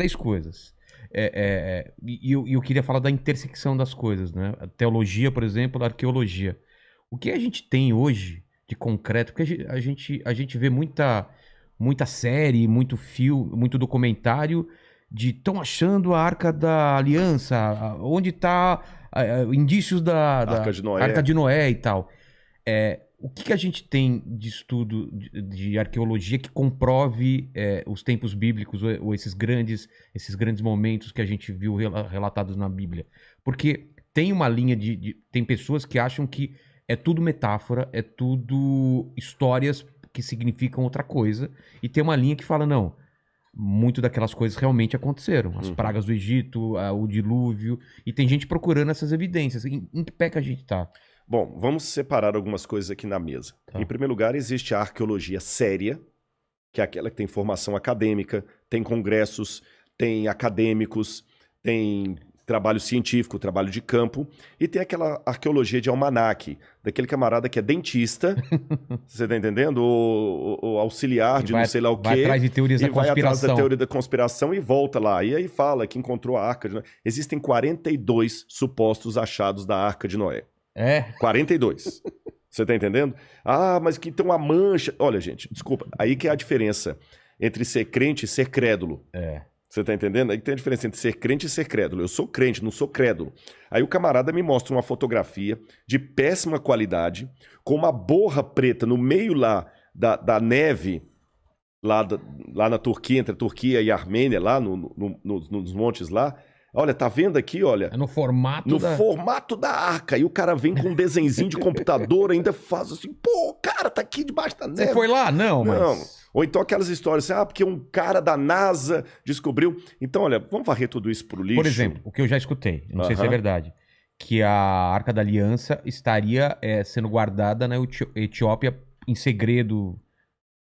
Três coisas. E eu queria falar da intersecção das coisas, né? A teologia, por exemplo, a arqueologia. O que a gente tem hoje de concreto? Porque a gente vê muita série, muito filme, muito documentário de estão achando a Arca da Aliança, onde está indícios Arca de Noé. Arca de Noé e tal. O que a gente tem de estudo de arqueologia que comprove os tempos bíblicos ou esses grandes momentos que a gente viu relatados na Bíblia? Porque tem uma linha tem pessoas que acham que é tudo metáfora, é tudo histórias que significam outra coisa, e tem uma linha que fala, não, muito daquelas coisas realmente aconteceram. As pragas do Egito, o dilúvio, e tem gente procurando essas evidências. Em que pé que a gente tá? Bom, vamos separar algumas coisas aqui na mesa. Tá. Em primeiro lugar, existe a arqueologia séria, que é aquela que tem formação acadêmica, tem congressos, tem acadêmicos, tem trabalho científico, trabalho de campo, e tem aquela arqueologia de almanaque, daquele camarada que é dentista, você tá entendendo? O auxiliar de não sei lá o quê. Vai atrás de teorias da vai atrás da conspiração. teoria da conspiração e volta lá. E aí fala que encontrou a Arca de Noé. Existem 42 supostos achados da Arca de Noé. 42. Você tá entendendo? Ah, mas que tem uma mancha. Olha, gente, desculpa. Aí que é a diferença entre ser crente e ser crédulo. Você tá entendendo? Aí que tem a diferença entre ser crente e ser crédulo. Eu sou crente, não sou crédulo. Aí o camarada me mostra uma fotografia de péssima qualidade, com uma borra preta no meio lá da neve, lá na Turquia, entre a Turquia e a Armênia, lá nos montes lá. Olha, tá vendo aqui, olha? É no formato formato da arca. E o cara vem com um desenzinho de computador, ainda faz assim, pô, cara, tá aqui debaixo da neve. Você foi lá? Não, mas... Ou então aquelas histórias assim, porque um cara da NASA descobriu. Então, olha, vamos varrer tudo isso pro lixo. Por exemplo, o que eu já escutei, não sei se é verdade, que a Arca da Aliança estaria sendo guardada na Etiópia em segredo.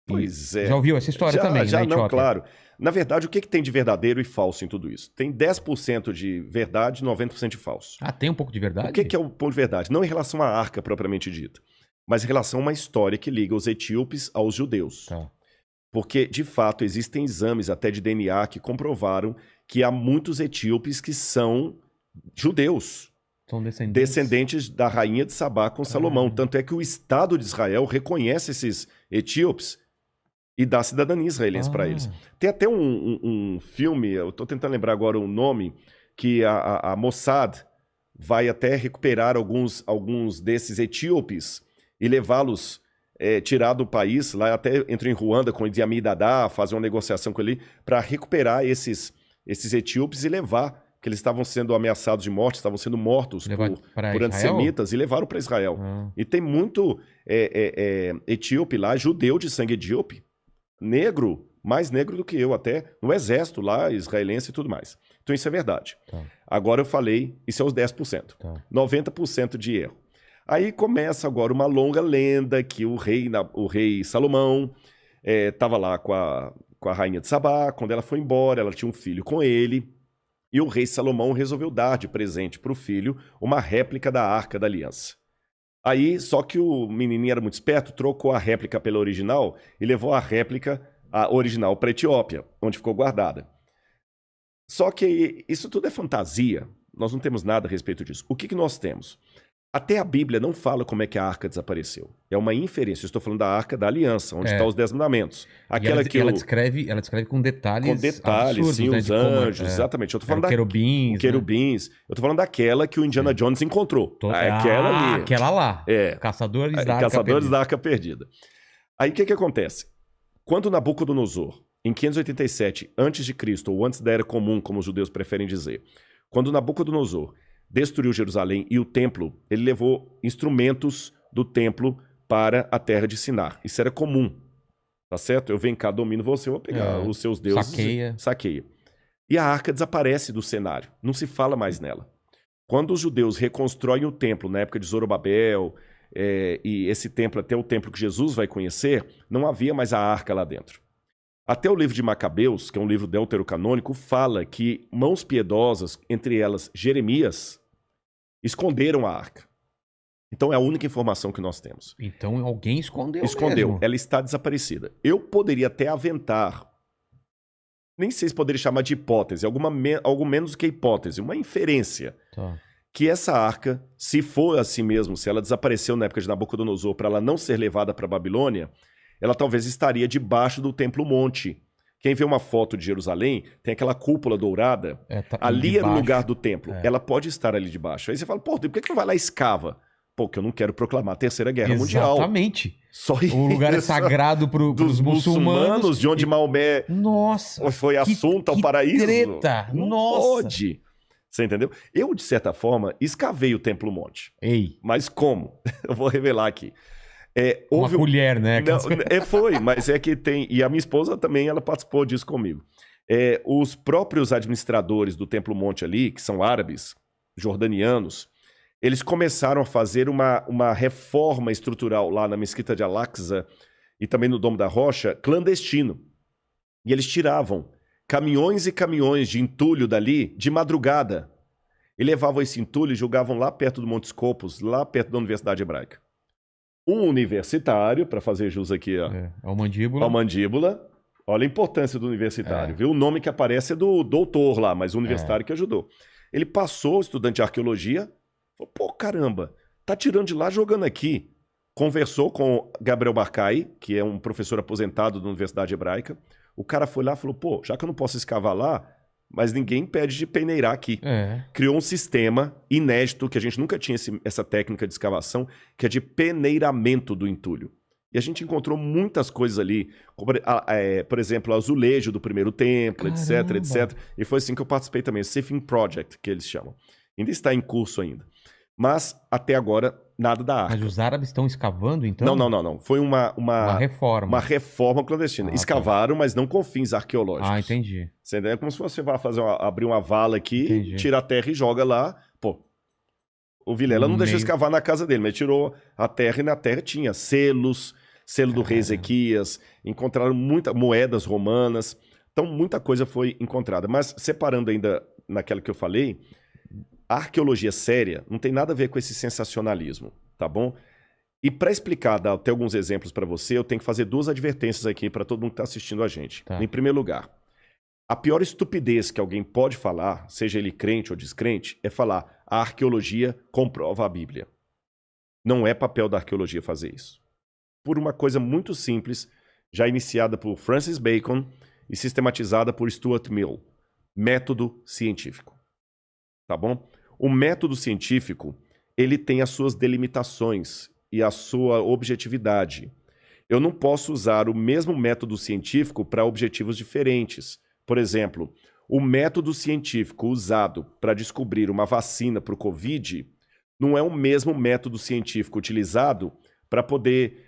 Pois é. Já ouviu essa história também, já na Etiópia? Não, claro. Na verdade, o que tem de verdadeiro e falso em tudo isso? Tem 10% de verdade e 90% de falso. Tem um pouco de verdade? O que é o ponto de verdade? Não em relação à arca propriamente dita, mas em relação a uma história que liga os etíopes aos judeus. Tá. Porque, de fato, existem exames até de DNA que comprovaram que há muitos etíopes que são judeus. São descendentes? Descendentes da rainha de Sabá com Salomão. Tanto é que o Estado de Israel reconhece esses etíopes e dá cidadania israelense para eles. Tem até um filme, eu estou tentando lembrar agora o nome, que a Mossad vai até recuperar alguns desses etíopes e levá-los, tirar do país, lá até entra em Ruanda com o Idi Amin Dada, fazer uma negociação com ele, para recuperar esses etíopes e levar, que eles estavam sendo ameaçados de morte, estavam sendo mortos por antissemitas, e levaram para Israel. E tem muito etíope lá, judeu de sangue etíope, negro, mais negro do que eu até, no exército lá, israelense e tudo mais. Então isso é verdade. Agora eu falei, isso é os 10%. 90% de erro. Aí começa agora uma longa lenda que o rei Salomão estava lá com a rainha de Sabá. Quando ela foi embora, ela tinha um filho com ele, e o rei Salomão resolveu dar de presente para o filho uma réplica da Arca da Aliança. Aí, só que o menininho era muito esperto, trocou a réplica pela original e levou a original para a Etiópia, onde ficou guardada. Só que isso tudo é fantasia, nós não temos nada a respeito disso. O que nós temos? Até a Bíblia não fala como é que a arca desapareceu. É uma inferência. Eu estou falando da Arca da Aliança, onde estão os 10 mandamentos. Aquela ela descreve com detalhes. Com detalhes, absurdos, sim, né, os anjos, exatamente. Eu tô falando querubins. Eu tô falando daquela que o Indiana Jones encontrou. Aquela ali. Aquela lá. Caçadores da Arca Perdida. Aí o que acontece? Quando Nabucodonosor, em 587 a.C., ou antes da Era Comum, como os judeus preferem dizer, quando Nabucodonosor destruiu Jerusalém e o templo, ele levou instrumentos do templo para a terra de Sinar. Isso era comum, tá certo? Eu venho cá, domino você, eu vou pegar os seus deuses. Saqueia. E a arca desaparece do cenário, não se fala mais nela. Quando os judeus reconstroem o templo, na época de Zorobabel, e esse templo, até o templo que Jesus vai conhecer, não havia mais a arca lá dentro. Até o livro de Macabeus, que é um livro deuterocanônico, fala que mãos piedosas, entre elas Jeremias, esconderam a arca. Então é a única informação que nós temos. Então alguém escondeu mesmo. Ela está desaparecida. Eu poderia até aventar nem sei se poderia chamar de hipótese, algo menos que hipótese, uma inferência. Tá. Que essa arca, se for assim mesmo, se ela desapareceu na época de Nabucodonosor para ela não ser levada para a Babilônia, ela talvez estaria debaixo do Templo Monte. Quem vê uma foto de Jerusalém, tem aquela cúpula dourada, ali era o lugar do templo. Ela pode estar ali debaixo. Aí você fala, pô, por que não vai lá e escava? Pô, que eu não quero proclamar a Terceira Guerra Mundial. Exatamente. Só isso. O lugar é sagrado para os muçulmanos. De onde Maomé foi assunto ao paraíso. Treta. Não pode. Você entendeu? Eu, de certa forma, escavei o Templo Monte. Ei. Mas como? Eu vou revelar aqui. Houve uma colher, né? Não, foi, mas é que tem... E a minha esposa também, ela participou disso comigo. Os próprios administradores do Templo Monte ali, que são árabes, jordanianos, eles começaram a fazer uma reforma estrutural lá na Mesquita de Al-Aqsa e também no Domo da Rocha, clandestino. E eles tiravam caminhões e caminhões de entulho dali de madrugada. E levavam esse entulho e jogavam lá perto do Monte Scopus, lá perto da Universidade Hebraica. Um universitário, para fazer jus aqui ao mandíbula. Ao mandíbula. Olha a importância do universitário, viu? O nome que aparece é do doutor lá, mas o universitário que ajudou. Ele passou, estudante de arqueologia, falou, pô, caramba, tá tirando de lá, jogando aqui. Conversou com Gabriel Barcai, que é um professor aposentado da Universidade Hebraica. O cara foi lá e falou, pô, já que eu não posso escavar lá, mas ninguém impede de peneirar aqui. Criou um sistema inédito, que a gente nunca tinha essa técnica de escavação, que é de peneiramento do entulho. E a gente encontrou muitas coisas ali, como, por exemplo, o azulejo do primeiro templo, etc, etc. E foi assim que eu participei também, o Sifting Project, que eles chamam. Ainda está em curso ainda. Mas, até agora, nada da arca. Mas os árabes estão escavando, então? Não. Foi uma reforma. Uma reforma clandestina. Escavaram, mas não com fins arqueológicos. Ah, entendi. Você entendeu? É como se você vai abrir uma vala aqui, tira a terra e joga lá. Pô, o Vilela não deixou escavar na casa dele, mas tirou a terra e na terra tinha selos, selo do rei Ezequias, encontraram muitas moedas romanas. Então, muita coisa foi encontrada. Mas, separando ainda naquela que eu falei, a arqueologia séria não tem nada a ver com esse sensacionalismo, tá bom? E para explicar, dar até alguns exemplos para você, eu tenho que fazer duas advertências aqui para todo mundo que está assistindo a gente. Tá. Em primeiro lugar, a pior estupidez que alguém pode falar, seja ele crente ou descrente, é falar a arqueologia comprova a Bíblia. Não é papel da arqueologia fazer isso. Por uma coisa muito simples, já iniciada por Francis Bacon e sistematizada por Stuart Mill. Método científico. Tá bom? O método científico, ele tem as suas delimitações e a sua objetividade. Eu não posso usar o mesmo método científico para objetivos diferentes. Por exemplo, o método científico usado para descobrir uma vacina para o Covid não é o mesmo método científico utilizado para poder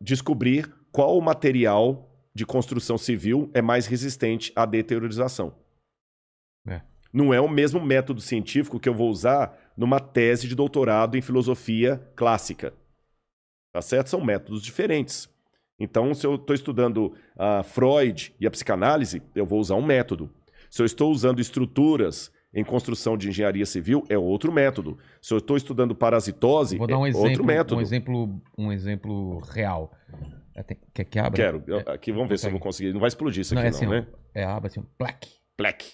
descobrir qual material de construção civil é mais resistente à deteriorização. Não é o mesmo método científico que eu vou usar numa tese de doutorado em filosofia clássica. Tá certo? São métodos diferentes. Então, se eu estou estudando Freud e a psicanálise, eu vou usar um método. Se eu estou usando estruturas em construção de engenharia civil, é outro método. Se eu estou estudando parasitose, vou dar um exemplo, outro método. Um exemplo real. Quer que abra? Quero. Aqui, vamos ver se eu vou conseguir. Não vai explodir isso aqui, assim, né? Aba assim, plaque. Plaque.